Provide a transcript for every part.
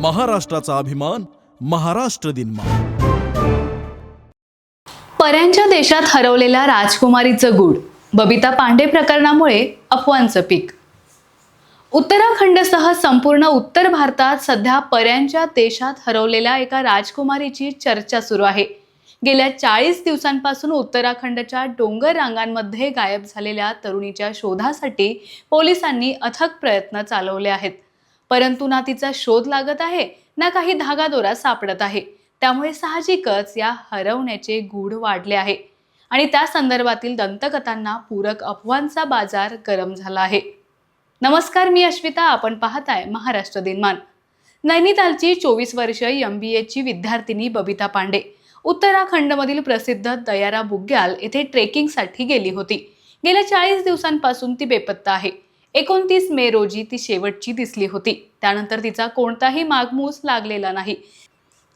महाराष्ट्राचा अभिमान, महाराष्ट्र दिन. पर्यांच्या देशात हरवलेल्या राजकुमारीचं गूढ, बबिता पांडे प्रकरणामुळे अफवांचं पीक. उत्तराखंडसह संपूर्ण उत्तर भारतात सध्या पर्यांच्या देशात हरवलेल्या एका राजकुमारीची चर्चा सुरू आहे. गेल्या 40 दिवसांपासून उत्तराखंडच्या डोंगर रांगांमध्ये गायब झालेल्या तरुणीच्या शोधासाठी पोलिसांनी अथक प्रयत्न चालवले आहेत. परंतु ना तिचा शोध लागत आहे, ना काही धागादोरा सापडत आहे. त्यामुळे साहजिकच या हरवण्याचे गूढ वाढले आहे आणि त्या संदर्भातील दंतकथांना पूरक अफवांचा बाजार गरम झाला आहे. नमस्कार, मी अश्विता. आपण पाहताय महाराष्ट्र दिनमान. नैनितालची 24 वर्षीय MBA ची विद्यार्थिनी बबिता पांडे उत्तराखंडमधील प्रसिद्ध दयारा बुग्याल येथे ट्रेकिंगसाठी गेली होती. गेल्या 40 दिवसांपासून ती बेपत्ता आहे. 29 मे रोजी ती शेवटची दिसली होती. त्यानंतर तिचा कोणताही मागमूस लागलेला नाही.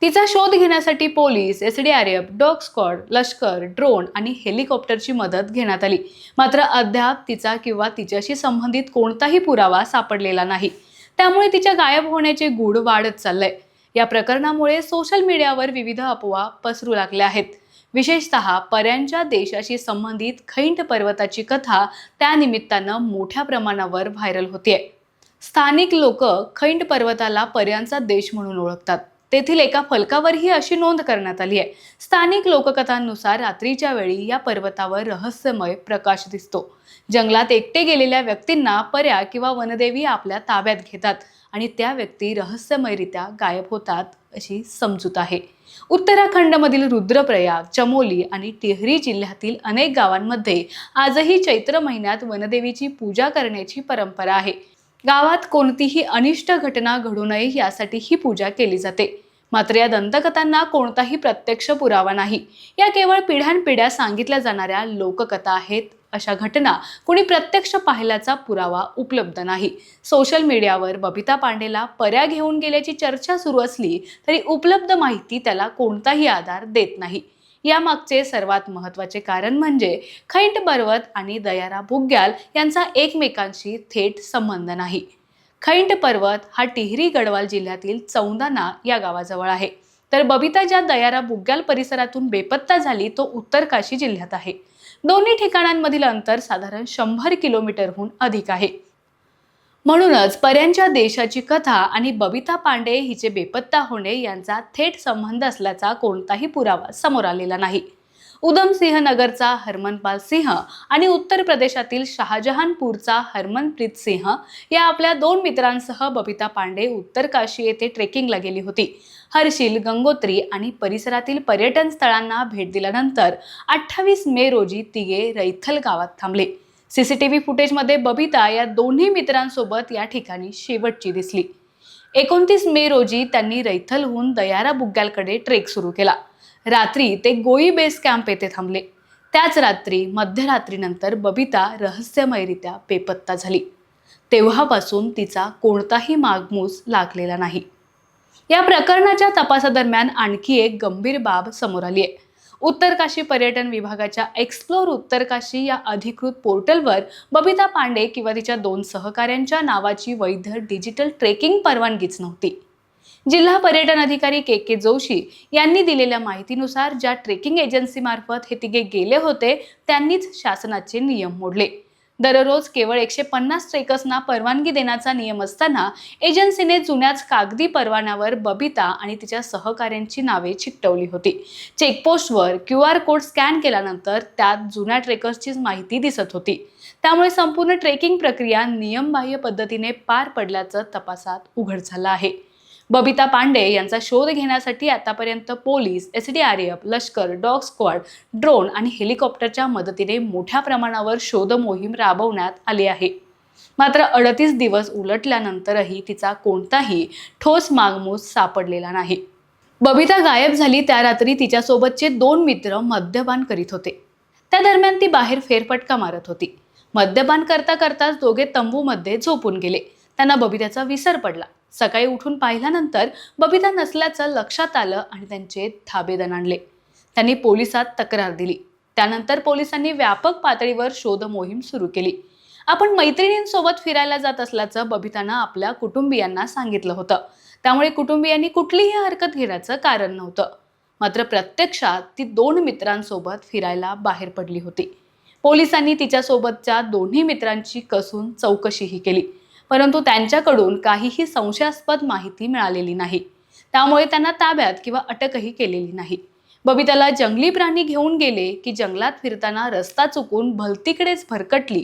तिचा शोध घेण्यासाठी पोलीस, SDRF, डॉग स्क्वॉड, लष्कर, ड्रोन आणि हेलिकॉप्टरची मदत घेण्यात आली. मात्र अद्याप तिचा किंवा तिच्याशी संबंधित कोणताही पुरावा सापडलेला नाही. त्यामुळे तिच्या गायब होण्याचे गूढ वाढत चाललंय. या प्रकरणामुळे सोशल मीडियावर विविध अफवा पसरू लागल्या आहेत. विशेषतः पर्यांच्या देशाशी संबंधित खैंट पर्वताची कथा त्या निमित्तानं मोठ्या प्रमाणावर व्हायरल होतीये. स्थानिक लोक खैंट पर्वताला पर्यांचा देश म्हणून ओळखतात. तेथील एका फलकावरही अशी नोंद करण्यात आली आहे. स्थानिक लोककथांनुसार रात्रीच्या वेळी या पर्वतावर रहस्यमय प्रकाश दिसतो. जंगलात एकटे गेलेल्या व्यक्तींना पर्या किंवा वनदेवी आपल्या ताब्यात घेतात आणि त्या व्यक्ती रहस्यमयरित्या गायब होतात अशी समजूत आहे. उत्तराखंडमधील रुद्रप्रयाग, चमोली आणि टिहरी जिल्ह्यातील अनेक गावांमध्ये आजही चैत्र महिन्यात वनदेवीची पूजा करण्याची परंपरा आहे. गावात कोणतीही अनिष्ट घटना घडू नये यासाठी ही पूजा केली जाते. मात्र या दंतकथांना कोणताही प्रत्यक्ष पुरावा नाही. या केवळ पिढ्यानपिढ्या सांगितल्या जाणाऱ्या लोककथा आहेत. अशा घटना कोणी प्रत्यक्ष पाहिल्याचा पुरावा उपलब्ध नाही. सोशल मीडियावर बबिता पांडेला पर्या घेऊन गेल्याची चर्चा सुरू असली तरी उपलब्ध माहिती त्याला कोणताही आधार देत नाही. यामागचे सर्वात महत्त्वाचे कारण म्हणजे खैंट पर्वत आणि दयारा बुग्याल यांचा एकमेकांशी थेट संबंध नाही. खैंट पर्वत हा टिहरी गढवाल जिल्ह्यातील चौंदाना या गावाजवळ आहे. तर बबिता ज्या दयारा बुग्याल परिसरातून बेपत्ता झाली तो उत्तरकाशी जिल्ह्यात आहे. दोन्ही ठिकाणांमधील अंतर साधारण 100 किलोमीटरहून अधिक आहे. म्हणूनच पर्यांच्या देशाची कथा आणि बबिता पांडे हिचे बेपत्ता होणे यांचा थेट संबंध असल्याचा कोणताही पुरावा समोर आलेला नाही. उधमसिंह नगरचा हरमनपाल सिंह आणि उत्तर प्रदेशातील शहाजहानपूरचा हरमनप्रीत सिंह या आपल्या 2 मित्रांसह बबिता पांडे उत्तरकाशी येथे ट्रेकिंगला गेली होती. हर्षिल, गंगोत्री आणि परिसरातील पर्यटन स्थळांना भेट दिल्यानंतर 28 मे रोजी तिघे रैथल गावात थांबले. CCTV फुटेजमध्ये बबिता या दोन्ही मित्रांसोबत या ठिकाणी शेवटची दिसली. 29 मे रोजी त्यांनी रैथलहून दयारा बुग्यालकडे ट्रेक सुरू केला. रात्री ते गोई बेस कॅम्प येथे थांबले. त्याच रात्री मध्यरात्रीनंतर बबिता रहस्यमयरित्या बेपत्ता झाली. तेव्हापासून तिचा कोणताही मागमूस लागलेला नाही. या प्रकरणाच्या तपासादरम्यान आणखी एक गंभीर बाब समोर आली आहे. उत्तरकाशी पर्यटन विभागाच्या एक्सप्लोर उत्तरकाशी या अधिकृत पोर्टलवर बबिता पांडे किंवा तिच्या 2 सहकाऱ्यांच्या नावाची वैध डिजिटल ट्रेकिंग परवानगीच नव्हती. जिल्हा पर्यटन अधिकारी KK जोशी यांनी दिलेल्या माहितीनुसार ज्या ट्रेकिंग एजन्सीमार्फत हे तिघे गेले होते त्यांनीच शासनाचे नियम मोडले. दररोज केवळ 150 ट्रेकर्सना परवानगी देण्याचा नियम असताना एजन्सीने जुन्याच कागदी परवान्यावर बबिता आणि तिच्या सहकाऱ्यांची नावे चिकटवली होती. चेकपोस्टवर QR कोड स्कॅन केल्यानंतर त्यात जुन्या ट्रेकर्सचीच माहिती दिसत होती. त्यामुळे संपूर्ण ट्रेकिंग प्रक्रिया नियमबाह्य पद्धतीने पार पडल्याचं तपासात उघड झालं आहे. बबिता पांडे यांचा शोध घेण्यासाठी आतापर्यंत पोलीस, SDRF, लष्कर, डॉग स्क्वॉड, ड्रोन आणि हेलिकॉप्टरच्या मदतीने मोठ्या प्रमाणावर शोध मोहीम राबवण्यात आली आहे. मात्र 38 दिवस उलटल्यानंतरही तिचा कोणताही ठोस मागमूस सापडलेला नाही. बबिता गायब झाली त्या रात्री तिच्यासोबतचे 2 मित्र मद्यपान करीत होते. त्या दरम्यान ती बाहेर फेरफटका मारत होती. मद्यपान करता करताच दोघे तंबूमध्ये झोपून गेले. त्यांना बबिताचा विसर पडला. सकाळी उठून पाहिल्यानंतर बबिता नसल्याचं लक्षात आलं आणि त्यांचे धाबे दणाणले. त्यांनी पोलिसात तक्रार दिली. त्यानंतर पोलिसांनी व्यापक पातळीवर शोध मोहीम सुरू केली. आपण मैत्रिणींसोबत फिरायला जात असल्याचं बबितानं आपल्या कुटुंबियांना सांगितलं होतं. त्यामुळे कुटुंबियांनी कुठलीही हरकत घेण्याचं कारण नव्हतं. मात्र प्रत्यक्षात ती 2 मित्रांसोबत फिरायला बाहेर पडली होती. पोलिसांनी तिच्यासोबतच्या दोन्ही मित्रांची कसून चौकशीही केली, परंतु त्यांच्याकडून काहीही संशयास्पद माहिती मिळालेली नाही. त्यामुळे त्यांना ताब्यात किंवा अटकही केलेली नाही. बबिताला जंगली प्राणी घेऊन गेले की जंगलात फिरताना रस्ता चुकून भलतीकडेच भरकटली,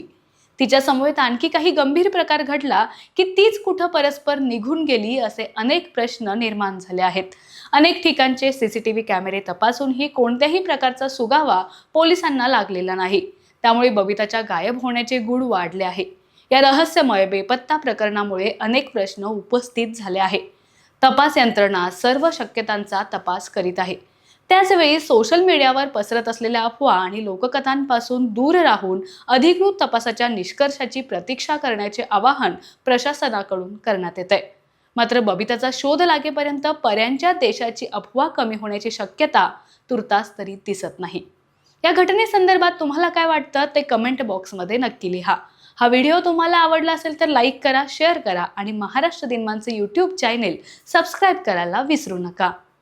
तिच्या समवेत आणखी काही गंभीर प्रकार घडला की तीच कुठं परस्पर निघून गेली, असे अनेक प्रश्न निर्माण झाले आहेत. अनेक ठिकाणचे सीसीटीव्ही कॅमेरे तपासूनही कोणत्याही प्रकारचा सुगावा पोलिसांना लागलेला नाही. त्यामुळे बबिताच्या गायब होण्याचे गूढ वाढले आहे. या रहस्यमय बेपत्ता प्रकरणामुळे अनेक प्रश्न उपस्थित झाले आहे. तपास यंत्रणा सर्व शक्यतांचा तपास करीत आहे. त्याचवेळी सोशल मीडियावर पसरत असलेल्या अफवा आणि लोककथांपासून दूर राहून अधिकृत तपासाच्या निष्कर्षाची प्रतीक्षा करण्याचे आवाहन प्रशासनाकडून करण्यात येत आहे. मात्र बबिताचा शोध लागेपर्यंत पर्यांच्या देशाची अफवा कमी होण्याची शक्यता तुर्तास तरी दिसत नाही. या घटनेसंदर्भात तुम्हाला काय वाटतं ते कमेंट बॉक्समध्ये नक्की लिहा. हा व्हिडिओ तुम्हाला आवडला असेल तर लाईक करा, शेअर करा आणि महाराष्ट्र दिनमानचे YouTube चॅनेल सबस्क्राईब करायला विसरू नका.